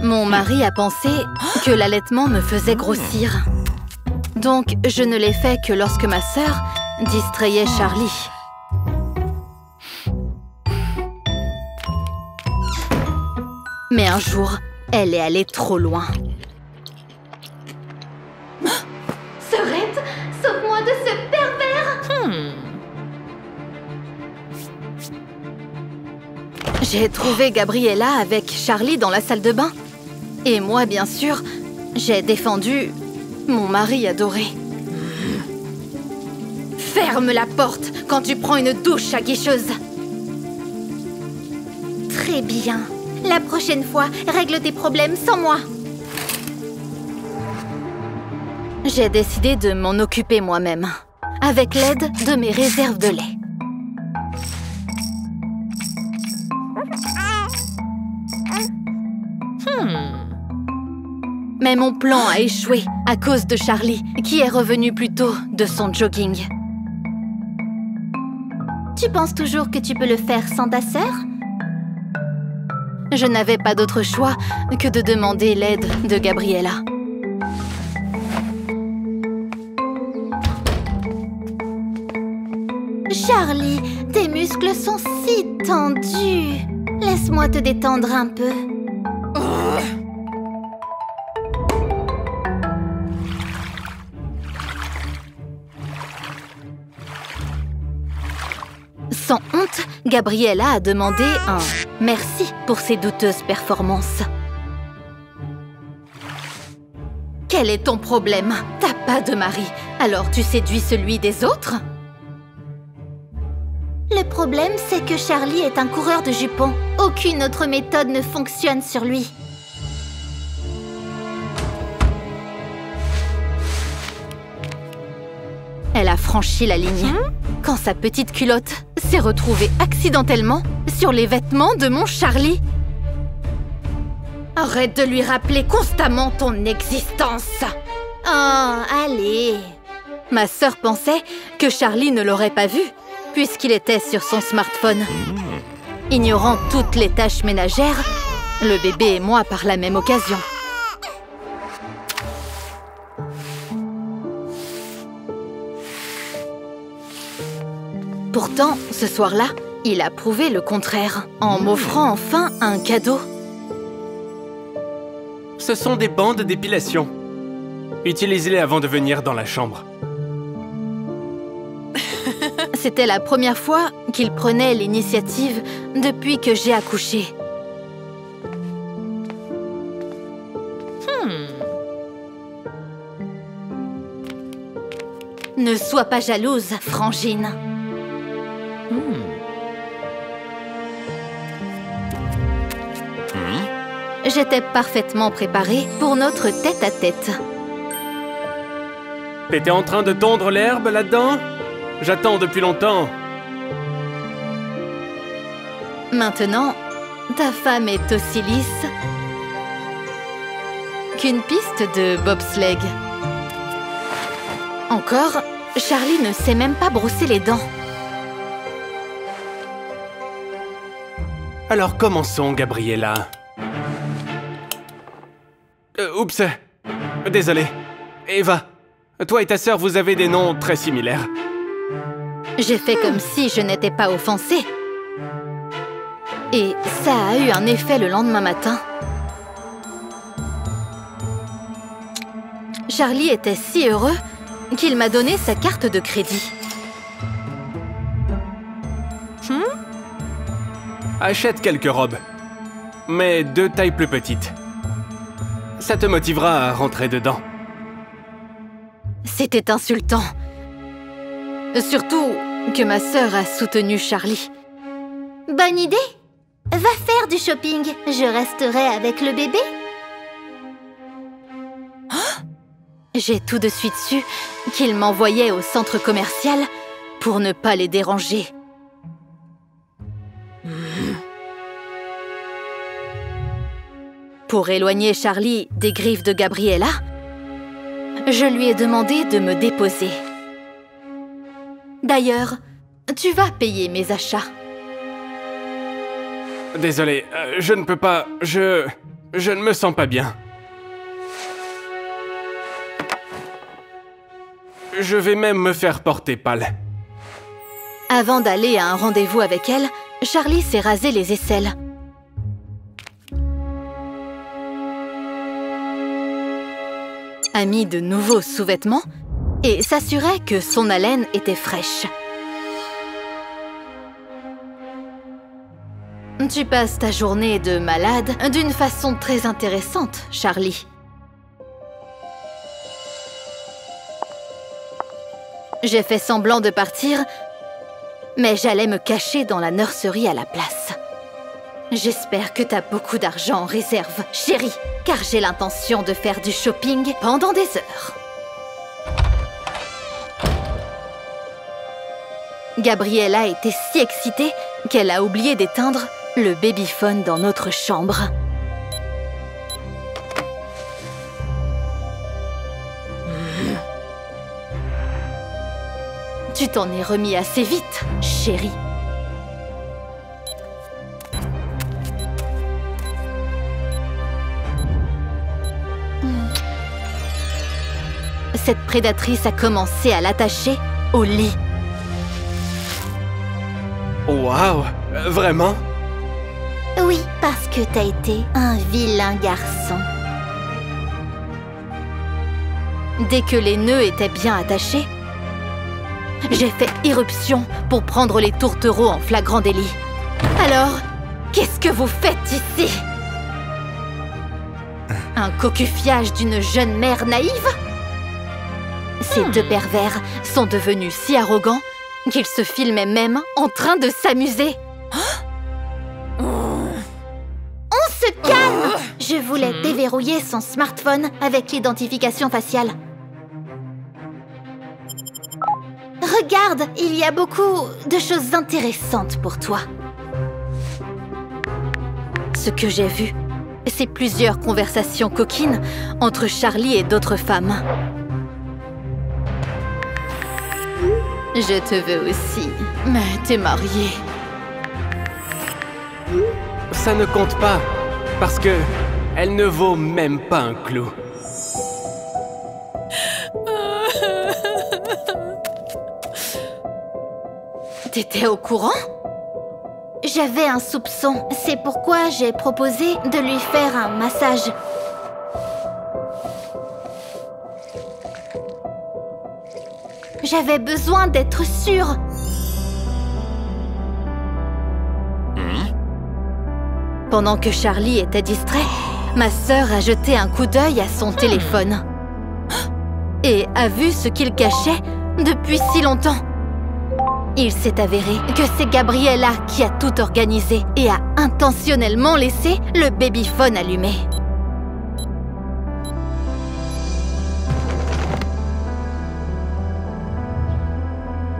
Mon mari a pensé que l'allaitement me faisait grossir. Donc, je ne l'ai fait que lorsque ma sœur distrayait Charlie. Mais un jour, elle est allée trop loin. Sœurette, sauve-moi de ce pervers! J'ai trouvé Gabriella avec Charlie dans la salle de bain. Et moi, bien sûr, j'ai défendu mon mari adoré. Ferme la porte quand tu prends une douche aguicheuse. Très bien. La prochaine fois, règle tes problèmes sans moi. J'ai décidé de m'en occuper moi-même, avec l'aide de mes réserves de lait. Mais mon plan a échoué à cause de Charlie, qui est revenu plus tôt de son jogging. Tu penses toujours que tu peux le faire sans ta sœur? Je n'avais pas d'autre choix que de demander l'aide de Gabriella. Charlie, tes muscles sont si tendus. Laisse-moi te détendre un peu. Sans honte, Gabriella a demandé un merci pour ses douteuses performances. Quel est ton problème? T'as pas de mari, alors tu séduis celui des autres? Le problème, c'est que Charlie est un coureur de jupons. Aucune autre méthode ne fonctionne sur lui. Elle a franchi la ligne quand sa petite culotte s'est retrouvée accidentellement sur les vêtements de mon Charlie. Arrête de lui rappeler constamment ton existence. Oh, allez. Ma sœur pensait que Charlie ne l'aurait pas vu, puisqu'il était sur son smartphone. Ignorant toutes les tâches ménagères, le bébé et moi par la même occasion. Pourtant, ce soir-là, il a prouvé le contraire, en m'offrant enfin un cadeau. Ce sont des bandes d'épilation. Utilisez-les avant de venir dans la chambre. C'était la première fois qu'il prenait l'initiative depuis que j'ai accouché. Ne sois pas jalouse, Frangine. J'étais parfaitement préparée pour notre tête-à-tête. T'étais en train de tondre l'herbe là-dedans? J'attends depuis longtemps. Maintenant, ta femme est aussi lisse qu'une piste de bobsleigh. Encore, Charlie ne sait même pas brosser les dents. Alors commençons, Gabriella. Oups. Désolé. Eva, toi et ta sœur, vous avez des noms très similaires. J'ai fait comme si je n'étais pas offensée. Et ça a eu un effet le lendemain matin. Charlie était si heureux qu'il m'a donné sa carte de crédit. Achète quelques robes, mais 2 tailles plus petites. Ça te motivera à rentrer dedans. C'était insultant. Surtout que ma sœur a soutenu Charlie. Bonne idée! Va faire du shopping. Je resterai avec le bébé. J'ai tout de suite su qu'il m'envoyait au centre commercial pour ne pas les déranger. Pour éloigner Charlie des griffes de Gabriella, je lui ai demandé de me déposer. D'ailleurs, tu vas payer mes achats. Désolé, je ne peux pas, Je ne me sens pas bien. Je vais même me faire porter pâle. Avant d'aller à un rendez-vous avec elle, Charlie s'est rasé les aisselles. A mis de nouveaux sous-vêtements et s'assurait que son haleine était fraîche. Tu passes ta journée de malade d'une façon très intéressante, Charlie. J'ai fait semblant de partir, mais j'allais me cacher dans la nurserie à la place. J'espère que t'as beaucoup d'argent en réserve, chérie, car j'ai l'intention de faire du shopping pendant des heures. Gabriella était si excitée qu'elle a oublié d'éteindre le babyphone dans notre chambre. Tu t'en es remis assez vite, chérie. Cette prédatrice a commencé à l'attacher au lit. Waouh! Vraiment? Oui, parce que t'as été un vilain garçon. Dès que les nœuds étaient bien attachés, j'ai fait irruption pour prendre les tourtereaux en flagrant délit. Alors, qu'est-ce que vous faites ici? Un cocufiage d'une jeune mère naïve? Ces deux pervers sont devenus si arrogants qu'ils se filmaient même en train de s'amuser. On se calme! Je voulais déverrouiller son smartphone avec l'identification faciale. Regarde, il y a beaucoup de choses intéressantes pour toi. Ce que j'ai vu, c'est plusieurs conversations coquines entre Charlie et d'autres femmes. Je te veux aussi, mais t'es mariée. Ça ne compte pas, parce que elle ne vaut même pas un clou. T'étais au courant? J'avais un soupçon. C'est pourquoi j'ai proposé de lui faire un massage. J'avais besoin d'être sûre. Pendant que Charlie était distrait, ma sœur a jeté un coup d'œil à son téléphone et a vu ce qu'il cachait depuis si longtemps. Il s'est avéré que c'est Gabriella qui a tout organisé et a intentionnellement laissé le babyphone allumé.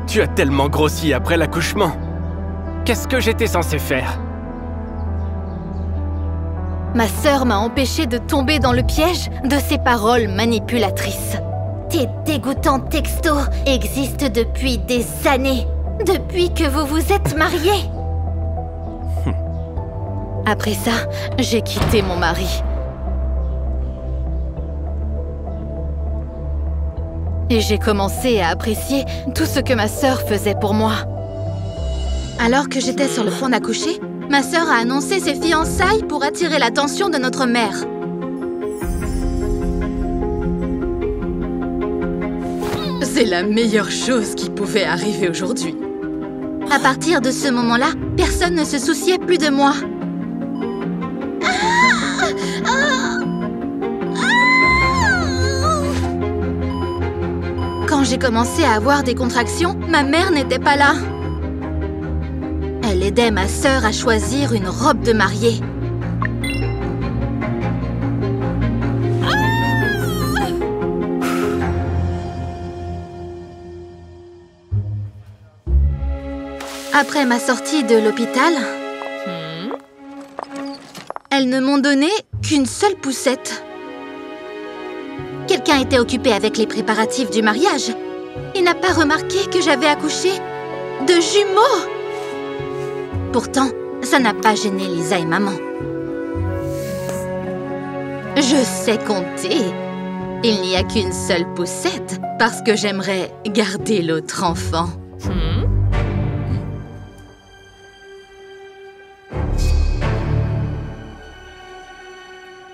Tu as tellement grossi après l'accouchement. Qu'est-ce que j'étais censé faire? Ma sœur m'a empêché de tomber dans le piège de ses paroles manipulatrices. Tes dégoûtants textos existent depuis des années. Depuis que vous vous êtes mariés. Après ça, j'ai quitté mon mari. Et j'ai commencé à apprécier tout ce que ma sœur faisait pour moi. Alors que j'étais sur le point d'accoucher, ma sœur a annoncé ses fiançailles pour attirer l'attention de notre mère. C'est la meilleure chose qui pouvait arriver aujourd'hui. À partir de ce moment-là, personne ne se souciait plus de moi. Quand j'ai commencé à avoir des contractions, ma mère n'était pas là. Elle aidait ma sœur à choisir une robe de mariée. Après ma sortie de l'hôpital, elles ne m'ont donné qu'une seule poussette. Quelqu'un était occupé avec les préparatifs du mariage et n'a pas remarqué que j'avais accouché de jumeaux. Pourtant, ça n'a pas gêné Lisa et maman. Je sais compter. Il n'y a qu'une seule poussette parce que j'aimerais garder l'autre enfant.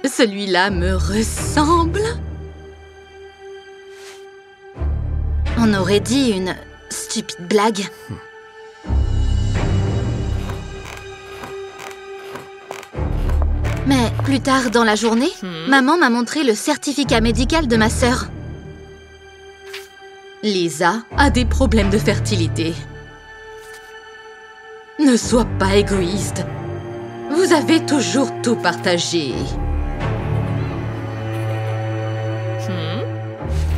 Celui-là me ressemble. On aurait dit une stupide blague. Mais plus tard dans la journée, maman m'a montré le certificat médical de ma sœur. Lisa a des problèmes de fertilité. Ne sois pas égoïste. Vous avez toujours tout partagé.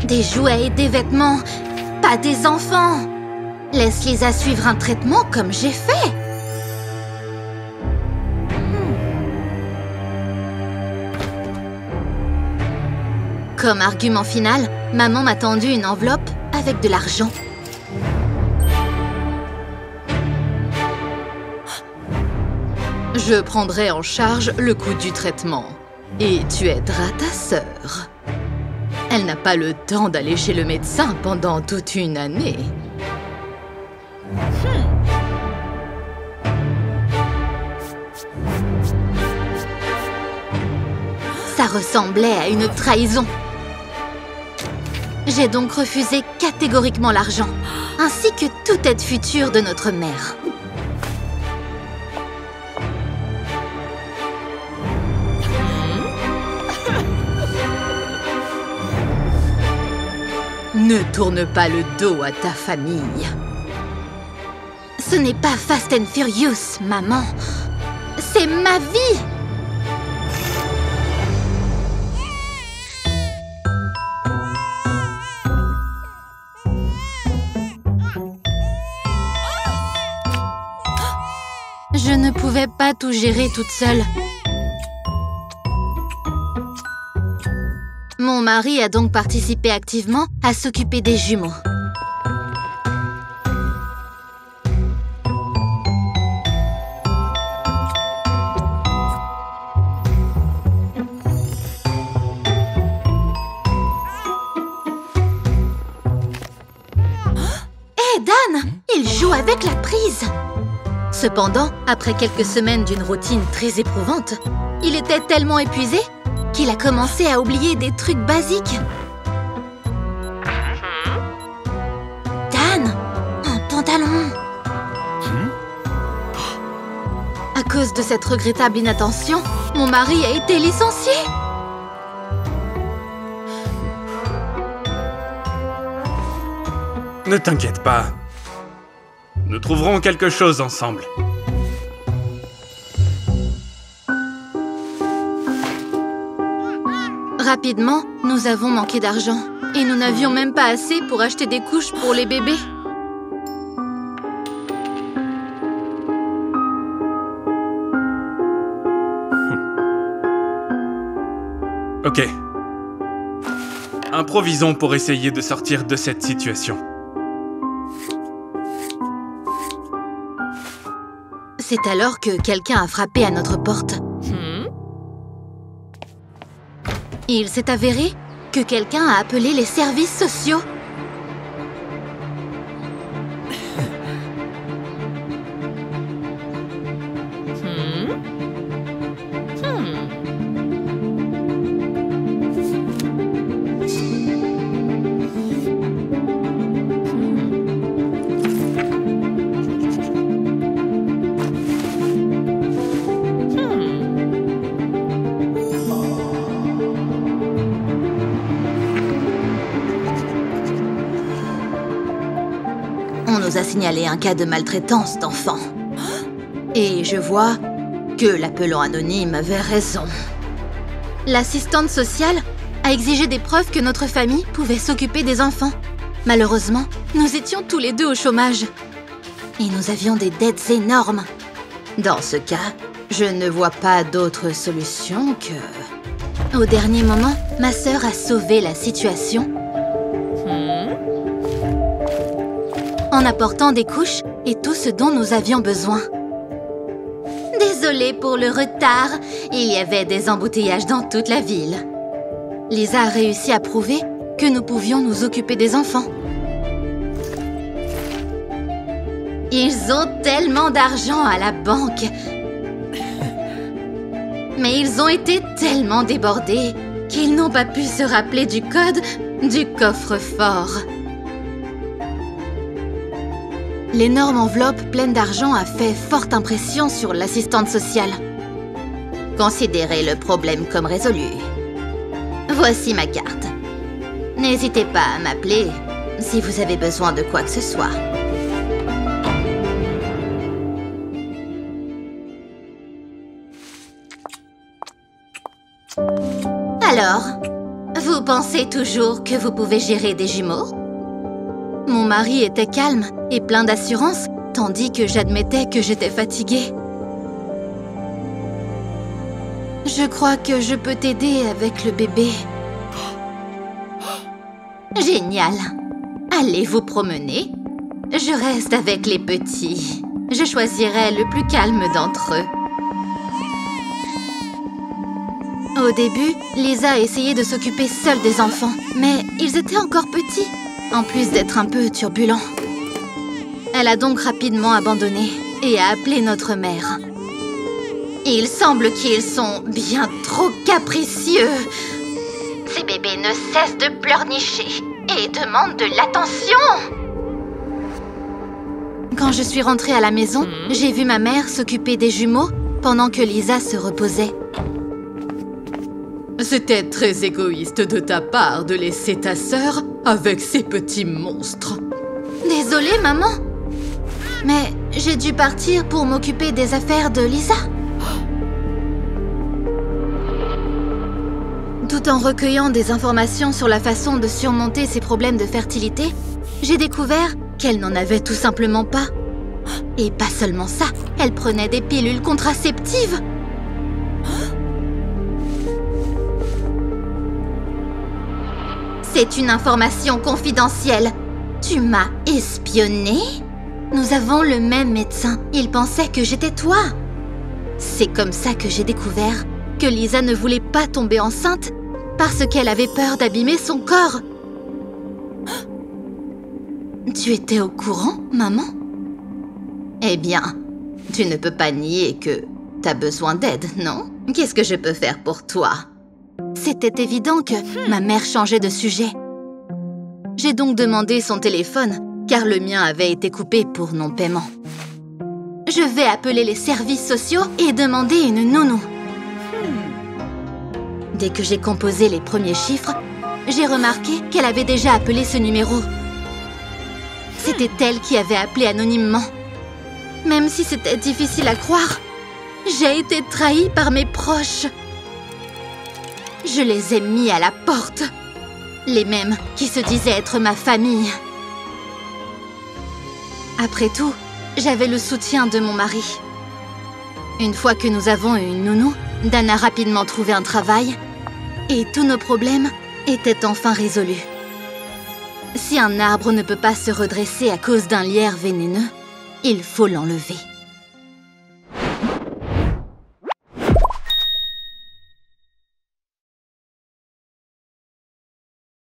Des jouets et des vêtements, pas des enfants. Laisse Lisa suivre un traitement comme j'ai fait. Comme argument final, maman m'a tendu une enveloppe avec de l'argent. Je prendrai en charge le coût du traitement. Et tu aideras ta sœur. Elle n'a pas le temps d'aller chez le médecin pendant toute une année. Ça ressemblait à une trahison. J'ai donc refusé catégoriquement l'argent, ainsi que toute aide future de notre mère. Ne tourne pas le dos à ta famille. Ce n'est pas Fast and Furious, maman. C'est ma vie. Je ne pouvais pas tout gérer toute seule. Mon mari a donc participé activement à s'occuper des jumeaux. Hé, Dan! Il joue avec la prise! Cependant, après quelques semaines d'une routine très éprouvante, il était tellement épuisé qu'il a commencé à oublier des trucs basiques. Dan! Un pantalon! À cause de cette regrettable inattention, mon mari a été licencié. Ne t'inquiète pas. Nous trouverons quelque chose ensemble. Rapidement, nous avons manqué d'argent. Et nous n'avions même pas assez pour acheter des couches pour les bébés. Ok. Improvisons pour essayer de sortir de cette situation. C'est alors que quelqu'un a frappé à notre porte. Il s'est avéré que quelqu'un a appelé les services sociaux. On nous a signalé un cas de maltraitance d'enfants. Et je vois que l'appelant anonyme avait raison. L'assistante sociale a exigé des preuves que notre famille pouvait s'occuper des enfants. Malheureusement, nous étions tous les deux au chômage. Et nous avions des dettes énormes. Dans ce cas, je ne vois pas d'autre solution que... Au dernier moment, ma sœur a sauvé la situation en apportant des couches et tout ce dont nous avions besoin. Désolée. Désolée pour le retard. Il y avait des embouteillages dans toute la ville. Lisa a réussi à prouver que nous pouvions nous occuper des enfants. Ils ont tellement d'argent à la banque. Mais ils ont été tellement débordés qu'ils n'ont pas pu se rappeler du code du coffre-fort. L'énorme enveloppe pleine d'argent a fait forte impression sur l'assistante sociale. Considérez le problème comme résolu. Voici ma carte. N'hésitez pas à m'appeler si vous avez besoin de quoi que ce soit. Alors, vous pensez toujours que vous pouvez gérer des jumeaux? Mon mari était calme et plein d'assurance, tandis que j'admettais que j'étais fatiguée. Je crois que je peux t'aider avec le bébé. Génial! Allez vous promener. Je reste avec les petits. Je choisirai le plus calme d'entre eux. Au début, Lisa a essayé de s'occuper seule des enfants, mais ils étaient encore petits, en plus d'être un peu turbulents. Elle a donc rapidement abandonné et a appelé notre mère. Il semble qu'ils sont bien trop capricieux. Ces bébés ne cessent de pleurnicher et demandent de l'attention. Quand je suis rentrée à la maison, j'ai vu ma mère s'occuper des jumeaux pendant que Lisa se reposait. C'était très égoïste de ta part de laisser ta sœur avec ces petits monstres. Désolée, maman. Mais j'ai dû partir pour m'occuper des affaires de Lisa. Tout en recueillant des informations sur la façon de surmonter ses problèmes de fertilité, j'ai découvert qu'elle n'en avait tout simplement pas. Et pas seulement ça, elle prenait des pilules contraceptives. C'est une information confidentielle. Tu m'as espionnée? Nous avons le même médecin. Il pensait que j'étais toi. C'est comme ça que j'ai découvert que Lisa ne voulait pas tomber enceinte parce qu'elle avait peur d'abîmer son corps. Tu étais au courant, maman? Eh bien, tu ne peux pas nier que t'as besoin d'aide, non? Qu'est-ce que je peux faire pour toi? C'était évident que ma mère changeait de sujet. J'ai donc demandé son téléphone, car le mien avait été coupé pour non-paiement. Je vais appeler les services sociaux et demander une nounou. Dès que j'ai composé les premiers chiffres, j'ai remarqué qu'elle avait déjà appelé ce numéro. C'était elle qui avait appelé anonymement. Même si c'était difficile à croire, j'ai été trahie par mes proches. Je les ai mis à la porte. Les mêmes qui se disaient être ma famille. Après tout, j'avais le soutien de mon mari. Une fois que nous avons eu une nounou, Dan a rapidement trouvé un travail et tous nos problèmes étaient enfin résolus. Si un arbre ne peut pas se redresser à cause d'un lierre vénéneux, il faut l'enlever.